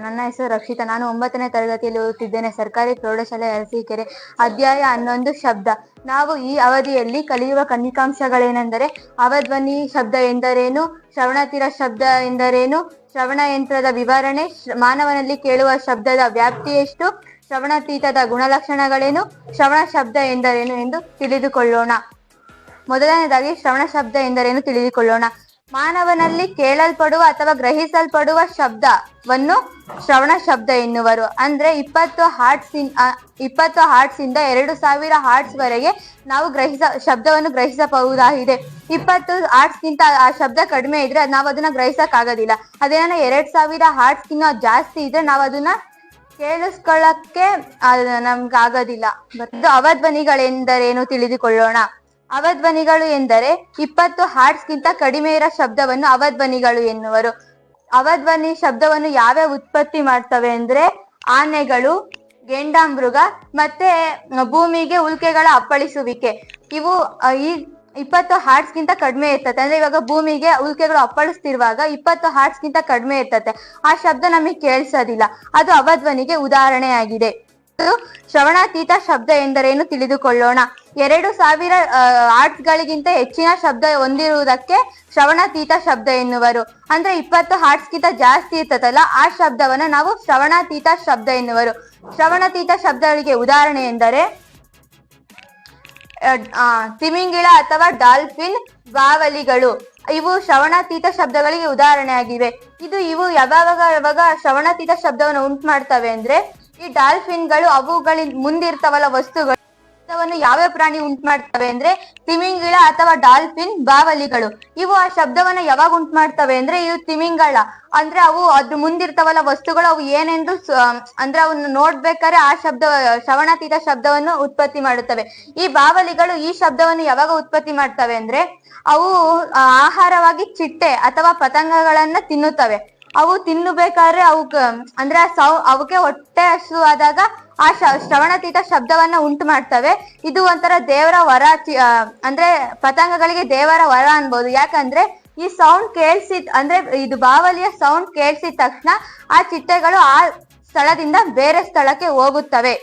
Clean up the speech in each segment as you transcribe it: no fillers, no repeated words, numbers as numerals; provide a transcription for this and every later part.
ನನ್ನ ಹೆಸರು ರಕ್ಷಿತಾ. ನಾನು 9ನೇ ತರಗತಿಯಲ್ಲಿ ಓದುತ್ತಿದ್ದೇನೆ. ಸರ್ಕಾರಿ ಪ್ರೌಢಶಾಲೆ ಅರಸೀಕೆರೆ. ಅಧ್ಯಾಯ 11 ಶಬ್ದ. ನಾವು ಈ ಅವಧಿಯಲ್ಲಿ ಕಲಿಯುವ ಕನಿಕಾಂಶಗಳೇನೆಂದರೆ ಅವಧ್ವನಿ ಶಬ್ದ ಎಂದರೇನು, ಶ್ರವಣತೀರ ಶಬ್ದ ಎಂದರೇನು, ಶ್ರವಣ ಯಂತ್ರದ ವಿವರಣೆ, ಮಾನವನಲ್ಲಿ ಕೇಳುವ ಶಬ್ದದ ವ್ಯಾಪ್ತಿ ಎಷ್ಟು, ಶ್ರವಣಾತೀತದ ಗುಣಲಕ್ಷಣಗಳೇನು, ಶ್ರವಣ ಶಬ್ದ ಎಂದರೇನು ಎಂದು ತಿಳಿದುಕೊಳ್ಳೋಣ. ಮೊದಲನೇದಾಗಿ ಶ್ರವಣ ಶಬ್ದ ಎಂದರೇನು ತಿಳಿದುಕೊಳ್ಳೋಣ. ಮಾನವನಲ್ಲಿ ಕೇಳಲ್ಪಡುವ ಅಥವಾ ಗ್ರಹಿಸಲ್ಪಡುವ ಶಬ್ದವನ್ನು ಶ್ರವಣ ಶಬ್ದ ಎನ್ನುವರು. ಅಂದ್ರೆ 20 ಹರ್ಟ್ಸ್ ಇಂದ 2000 ಹರ್ಟ್ಸ್ ವರೆಗೆ ನಾವು ಶಬ್ದವನ್ನು ಗ್ರಹಿಸಬಹುದಾಗಿದೆ. 20 ಹರ್ಟ್ಸ್ಗಿಂತ ಆ ಶಬ್ದ ಕಡಿಮೆ ಇದ್ರೆ ನಾವು ಅದನ್ನ ಗ್ರಹಿಸಕ್ಕಾಗೋದಿಲ್ಲ. ಅದೇನ 2000 ಹರ್ಟ್ಸ್ಗಿನ್ನ ಜಾಸ್ತಿ ಇದ್ರೆ ನಾವು ಅದನ್ನ ಕೇಳಿಸ್ಕೊಳ್ಳಕ್ಕೆ ನಮ್ಗೆ ಆಗೋದಿಲ್ಲ. ಅವಧ್ವನಿಗಳೆಂದರೇನು ತಿಳಿದುಕೊಳ್ಳೋಣ. ಅವಧ್ವನಿಗಳು ಎಂದರೆ 20 ಹರ್ಟ್ಸ್ಗಿಂತ ಕಡಿಮೆ ಇರೋ ಶಬ್ದವನ್ನು ಅವಧ್ವನಿಗಳು ಎನ್ನುವರು. ಅವಧ್ವನಿ ಶಬ್ದವನ್ನು ಯಾವ್ಯಾವ ಉತ್ಪತ್ತಿ ಮಾಡ್ತವೆ ಅಂದ್ರೆ ಆನೆಗಳು, ಗೆಂಡಾಮೃಗ ಮತ್ತೆ ಭೂಮಿಗೆ ಉಲ್ಕೆಗಳ ಅಪ್ಪಳಿಸುವಿಕೆ. ಇವು ಈ 20 ಹರ್ಟ್ಸ್ಗಿಂತ ಕಡಿಮೆ ಇರ್ತದೆ. ಅಂದ್ರೆ ಇವಾಗ ಭೂಮಿಗೆ ಉಲ್ಕೆಗಳು ಅಪ್ಪಳಿಸ್ತಿರುವಾಗ 20 ಹರ್ಟ್ಸ್ಗಿಂತ ಕಡಿಮೆ ಇರ್ತದೆ. ಆ ಶಬ್ದ ನಮಗೆ ಕೇಳಿಸೋದಿಲ್ಲ. ಅದು ಅವಧ್ವನಿಗೆ ಉದಾಹರಣೆಯಾಗಿದೆ. ಶ್ರವಣಾತೀತ ಶಬ್ದ ಎಂದರೇನು ತಿಳಿದುಕೊಳ್ಳೋಣ. 2000 ಹರ್ಟ್ಸ್ಗಳಿಗಿಂತ ಹೆಚ್ಚಿನ ಶಬ್ದ ಹೊಂದಿರುವುದಕ್ಕೆ ಶ್ರವಣಾತೀತ ಶಬ್ದ ಎನ್ನುವರು. ಅಂದ್ರೆ 20 ಹರ್ಟ್ಸ್ಗಿಂತ ಜಾಸ್ತಿ ಇರ್ತದಲ್ಲ, ಆ ಶಬ್ದವನ್ನ ನಾವು ಶ್ರವಣಾತೀತ ಶಬ್ದ ಎನ್ನುವರು. ಶ್ರವಣಾತೀತ ಶಬ್ದಗಳಿಗೆ ಉದಾಹರಣೆ ಎಂದರೆ ತಿಮಿಂಗಿಳ ಅಥವಾ ಡಾಲ್ಫಿನ್, ಬಾವಲಿಗಳು. ಇವು ಶ್ರವಣಾತೀತ ಶಬ್ದಗಳಿಗೆ ಉದಾಹರಣೆಯಾಗಿವೆ. ಇವು ಯಾವಾಗ ಶ್ರವಣಾತೀತ ಶಬ್ದವನ್ನು ಉಂಟು ಮಾಡ್ತವೆ ಅಂದ್ರೆ ಈ ಡಾಲ್ಫಿನ್ಗಳು ಅವುಗಳಿಂದ ಮುಂದಿರ್ತಾವಲ್ಲ ವಸ್ತುಗಳು ಯಾವ್ಯಾವ ಪ್ರಾಣಿ ಉಂಟು ಮಾಡ್ತವೆ ಅಂದ್ರೆ ತಿಮಿಂಗಿಳ ಅಥವಾ ಡಾಲ್ಫಿನ್, ಬಾವಲಿಗಳು. ಇವು ಆ ಶಬ್ದವನ್ನ ಯಾವಾಗ ಉಂಟು ಮಾಡ್ತವೆ ಅಂದ್ರೆ ಇವು ತಿಮಿಂಗಳ ಅಂದ್ರೆ ಅವು ಅದ್ರ ಮುಂದಿರ್ತಾವಲ್ಲ ವಸ್ತುಗಳು ಅವು ಏನೆಂದು ಅಂದ್ರೆ ಅವನ್ನ ನೋಡ್ಬೇಕಾದ್ರೆ ಆ ಶ್ರವಣಾತೀತ ಶಬ್ದವನ್ನು ಉತ್ಪತ್ತಿ ಮಾಡುತ್ತವೆ. ಈ ಬಾವಲಿಗಳು ಈ ಶಬ್ದವನ್ನು ಯಾವಾಗ ಉತ್ಪತ್ತಿ ಮಾಡ್ತವೆ ಅಂದ್ರೆ ಅವು ಆಹಾರವಾಗಿ ಚಿಟ್ಟೆ ಅಥವಾ ಪತಂಗಗಳನ್ನ ತಿನ್ನುತ್ತವೆ. ಅವು ತಿನ್ನಬೇಕಾದ್ರೆ ಅಂದ್ರೆ ಅವಕ್ಕೆ ಹೊಟ್ಟೆ ಹಸುವಾದಾಗ ಆ ಶ್ರವಣಾತೀತ ಶಬ್ದವನ್ನ ಉಂಟು ಮಾಡ್ತವೆ. ಇದು ಒಂಥರ ದೇವರ ವರ, ಅಂದ್ರೆ ಪತಂಗಗಳಿಗೆ ದೇವರ ವರ ಅನ್ಬೋದು. ಯಾಕಂದ್ರೆ ಈ ಸೌಂಡ್ ಅಂದ್ರೆ ಇದು ಬಾವಲಿಯ ಸೌಂಡ್ ಕೇಳಿಸಿದ ತಕ್ಷಣ ಆ ಚಿಟ್ಟೆಗಳು ಆ ಸ್ಥಳದಿಂದ ಬೇರೆ ಸ್ಥಳಕ್ಕೆ ಹೋಗುತ್ತವೆ.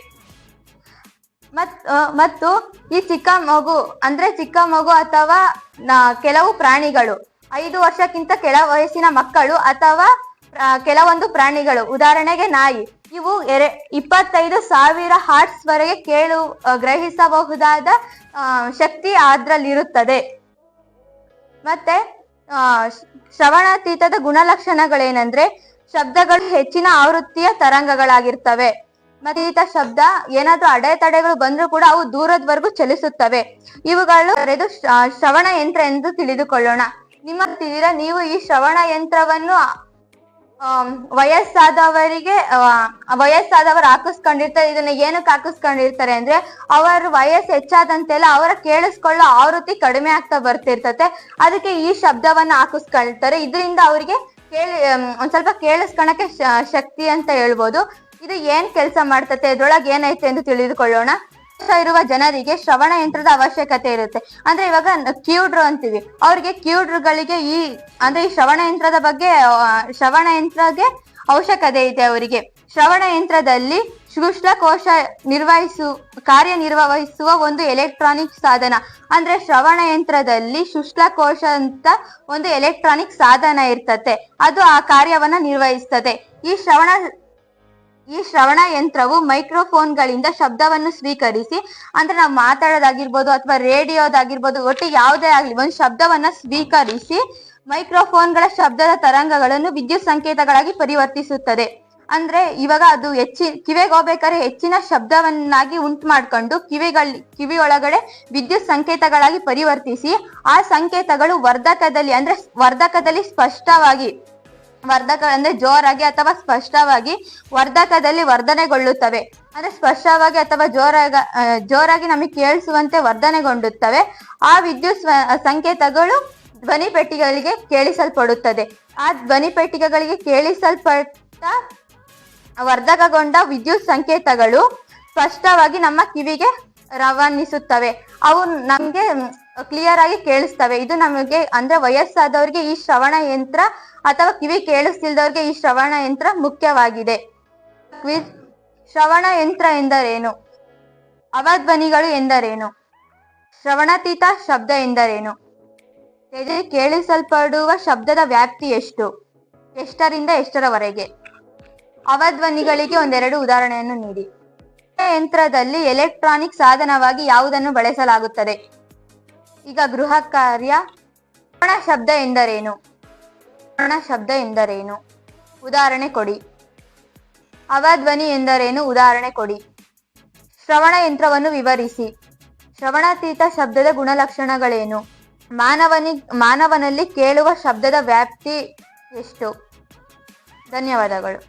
ಮತ್ತು ಈ ಚಿಕ್ಕ ಮಗು ಅಥವಾ ಕೆಲವು ಪ್ರಾಣಿಗಳು 5 ವರ್ಷಕ್ಕಿಂತ ಕೆಳ ವಯಸ್ಸಿನ ಮಕ್ಕಳು ಅಥವಾ ಕೆಲವೊಂದು ಪ್ರಾಣಿಗಳು, ಉದಾಹರಣೆಗೆ ನಾಯಿ, ಇವು 25,000 ಹರ್ಟ್ಸ್ ವರೆಗೆ ಗ್ರಹಿಸಬಹುದಾದ ಶಕ್ತಿ ಅದ್ರಲ್ಲಿರುತ್ತದೆ. ಮತ್ತೆ ಶ್ರವಣಾತೀತದ ಗುಣಲಕ್ಷಣಗಳೇನೆಂದ್ರೆ ಶಬ್ದಗಳು ಹೆಚ್ಚಿನ ಆವೃತ್ತಿಯ ತರಂಗಗಳಾಗಿರ್ತವೆ. ಮತ್ತೆ ಶಬ್ದ ಏನಾದ್ರೂ ಅಡೆತಡೆಗಳು ಬಂದ್ರೂ ಕೂಡ ಅವು ದೂರದವರೆಗೂ ಚಲಿಸುತ್ತವೆ. ಇವುಗಳು ಶ್ರವಣ ಯಂತ್ರ ಎಂದು ತಿಳಿದುಕೊಳ್ಳೋಣ. ನೀವು ಈ ಶ್ರವಣ ಯಂತ್ರವನ್ನು ವಯಸ್ಸಾದವರು ಹಾಕಿಸ್ಕೊಂಡಿರ್ತಾರೆ. ಇದನ್ನ ಏನಕ್ಕೆ ಹಾಕಿಸ್ಕೊಂಡಿರ್ತಾರೆ ಅಂದ್ರೆ ಅವರ ವಯಸ್ಸು ಹೆಚ್ಚಾದಂತೆಲ್ಲ ಅವರ ಕೇಳಿಸ್ಕೊಳ್ಳೋ ಆವೃತ್ತಿ ಕಡಿಮೆ ಆಗ್ತಾ ಬರ್ತಿರ್ತತೆ. ಅದಕ್ಕೆ ಈ ಶಬ್ದವನ್ನ ಹಾಕಿಸ್ಕೊಳ್ತಾರೆ. ಇದರಿಂದ ಅವರಿಗೆ ಒಂದ್ ಸ್ವಲ್ಪ ಕೇಳಿಸ್ಕೊಳಕ್ಕೆ ಶಕ್ತಿ ಅಂತ ಹೇಳ್ಬೋದು. ಇದು ಏನ್ ಕೆಲಸ ಮಾಡ್ತತೆ, ಇದ್ರೊಳಗೆ ಏನೈತೆ ಎಂದು ತಿಳಿದುಕೊಳ್ಳೋಣ. ಇರುವ ಜನರಿಗೆ ಶ್ರವಣ ಯಂತ್ರದ ಅವಶ್ಯಕತೆ ಇರುತ್ತೆ. ಅಂದ್ರೆ ಇವಾಗ ಕಿವುಡ್ರು ಅಂತೀವಿ, ಅವ್ರಿಗೆ ಕಿವುಡ್ರುಗಳಿಗೆ ಈ ಶ್ರವಣ ಯಂತ್ರದ ಬಗ್ಗೆ ಶ್ರವಣ ಯಂತ್ರಕ್ಕೆ ಅವಶ್ಯಕತೆ ಇದೆ ಅವರಿಗೆ. ಶ್ರವಣ ಯಂತ್ರದಲ್ಲಿ ಶ್ರುಶ್ಲಕೋಶ ಕಾರ್ಯನಿರ್ವಹಿಸುವ ಒಂದು ಎಲೆಕ್ಟ್ರಾನಿಕ್ ಸಾಧನ. ಅಂದ್ರೆ ಶ್ರವಣ ಯಂತ್ರದಲ್ಲಿ ಶ್ರುಶ್ಲಕೋಶ ಅಂತ ಒಂದು ಎಲೆಕ್ಟ್ರಾನಿಕ್ ಸಾಧನ ಇರ್ತತೆ. ಅದು ಆ ಕಾರ್ಯವನ್ನ ನಿರ್ವಹಿಸ್ತದೆ. ಈ ಶ್ರವಣ ಯಂತ್ರವು ಮೈಕ್ರೋಫೋನ್ಗಳಿಂದ ಶಬ್ದವನ್ನು ಸ್ವೀಕರಿಸಿ, ಅಂದ್ರೆ ನಾವು ಮಾತಾಡೋದಾಗಿರ್ಬೋದು ಅಥವಾ ರೇಡಿಯೋದಾಗಿರ್ಬೋದು, ಒಟ್ಟು ಯಾವುದೇ ಆಗ್ಲಿ ಒಂದು ಶಬ್ದವನ್ನ ಸ್ವೀಕರಿಸಿ ಮೈಕ್ರೋಫೋನ್ಗಳ ಶಬ್ದದ ತರಂಗಗಳನ್ನು ವಿದ್ಯುತ್ ಸಂಕೇತಗಳಾಗಿ ಪರಿವರ್ತಿಸುತ್ತದೆ. ಅಂದ್ರೆ ಇವಾಗ ಅದು ಕಿವಿಗೆ ಹೋಗ್ಬೇಕಾದ್ರೆ ಹೆಚ್ಚಿನ ಶಬ್ದವನ್ನಾಗಿ ಉಂಟು ಮಾಡ್ಕೊಂಡು ಕಿವಿ ಒಳಗಡೆ ವಿದ್ಯುತ್ ಸಂಕೇತಗಳಾಗಿ ಪರಿವರ್ತಿಸಿ ಆ ಸಂಕೇತಗಳು ವರ್ಧಕದಲ್ಲಿ ಸ್ಪಷ್ಟವಾಗಿ ಅಂದ್ರೆ ಜೋರಾಗಿ ಅಥವಾ ಸ್ಪಷ್ಟವಾಗಿ ವರ್ಧಕದಲ್ಲಿ ವರ್ಧನೆಗೊಳ್ಳುತ್ತವೆ. ಅಂದ್ರೆ ಸ್ಪಷ್ಟವಾಗಿ ಅಥವಾ ಜೋರಾಗಿ ನಮಗೆ ಕೇಳಿಸುವಂತೆ ವರ್ಧನೆಗೊಂಡುತ್ತವೆ. ಆ ವಿದ್ಯುತ್ ಸಂಕೇತಗಳು ಧ್ವನಿ ಪೆಟ್ಟಿಗೆಗಳಿಗೆ ಕೇಳಿಸಲ್ಪಡುತ್ತದೆ. ಆ ಧ್ವನಿ ಪೆಟ್ಟಿಗೆಗಳಿಗೆ ಕೇಳಿಸಲ್ಪಟ್ಟ ವರ್ಧಕಗೊಂಡ ವಿದ್ಯುತ್ ಸಂಕೇತಗಳು ಸ್ಪಷ್ಟವಾಗಿ ನಮ್ಮ ಕಿವಿಗೆ ರವಾನಿಸುತ್ತವೆ. ಅವು ನಮ್ಗೆ ಕ್ಲಿಯರ್ ಆಗಿ ಕೇಳಿಸ್ತವೆ. ಇದು ನಮಗೆ ಅಂದ್ರೆ ವಯಸ್ಸಾದವ್ರಿಗೆ ಈ ಶ್ರವಣ ಯಂತ್ರ ಅಥವಾ ಕಿವಿ ಕೇಳಿಸ್ತಿಲ್ದವ್ರಿಗೆ ಈ ಶ್ರವಣ ಯಂತ್ರ ಮುಖ್ಯವಾಗಿದೆ. ಕ್ವಿಜ್: ಶ್ರವಣ ಯಂತ್ರ ಎಂದರೇನು? ಅವಧ್ವನಿಗಳು ಎಂದರೇನು? ಶ್ರವಣಾತೀತ ಶಬ್ದ ಎಂದರೇನು? ಕೇಳಿಸಲ್ಪಡುವ ಶಬ್ದದ ವ್ಯಾಪ್ತಿ ಎಷ್ಟು? ಎಷ್ಟರಿಂದ ಎಷ್ಟರವರೆಗೆ? ಅವಧ್ವನಿಗಳಿಗೆ ಒಂದೆರಡು ಉದಾಹರಣೆಯನ್ನು ನೀಡಿ. ಯಂತ್ರದಲ್ಲಿ ಎಲೆಕ್ಟ್ರಾನಿಕ್ ಸಾಧನವಾಗಿ ಯಾವುದನ್ನು ಬಳಸಲಾಗುತ್ತದೆ? ಈಗ ಗೃಹ ಕಾರ್ಯ. ಶ್ರವಣ ಶಬ್ದ ಎಂದರೇನು? ಶ್ರವಣ ಶಬ್ದ ಎಂದರೇನು? ಉದಾಹರಣೆ ಕೊಡಿ. ಅವಧ್ವನಿ ಎಂದರೇನು? ಉದಾಹರಣೆ ಕೊಡಿ. ಶ್ರವಣ ಯಂತ್ರವನ್ನು ವಿವರಿಸಿ. ಶ್ರವಣಾತೀತ ಶಬ್ದದ ಗುಣಲಕ್ಷಣಗಳೇನು? ಮಾನವನಲ್ಲಿ ಕೇಳುವ ಶಬ್ದದ ವ್ಯಾಪ್ತಿ ಎಷ್ಟು? ಧನ್ಯವಾದಗಳು.